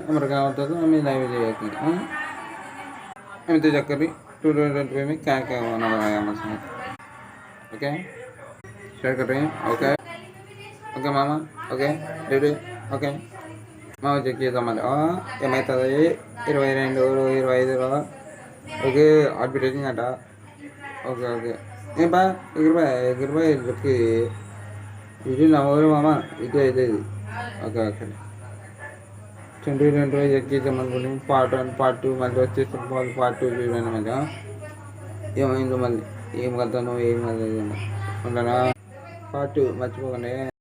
আমার গাঁৱত আমি লাইভ যাই আমি তো করি 220 में क्या क्या होने वाला है हमारे साथ ओके शेयर कर रहे हैं ओके ओके मामा ओके रेडी ओके మామ చెక్ చేద్దామని ఏమవుతుంది 22 25 ఓకే అడ్వర్టైజింగ్ అంట ఓకే ఓకే ఏం బా ఎగిరిపోయి ఇది నా ఊరు మామ ఇదే ఇది ఓకే ఓకే 22 చెక్ చేద్దాం అనుకుంటే పార్ట్ 1 పార్ట్ 2 మళ్ళీ వచ్చేసి పార్ట్ 2 చూడండి మళ్ళీ ఏమైందో మళ్ళీ ఏం కలుతాను ఏం కలదు ఉంటానా పార్ట్ 2 మర్చిపోకండి.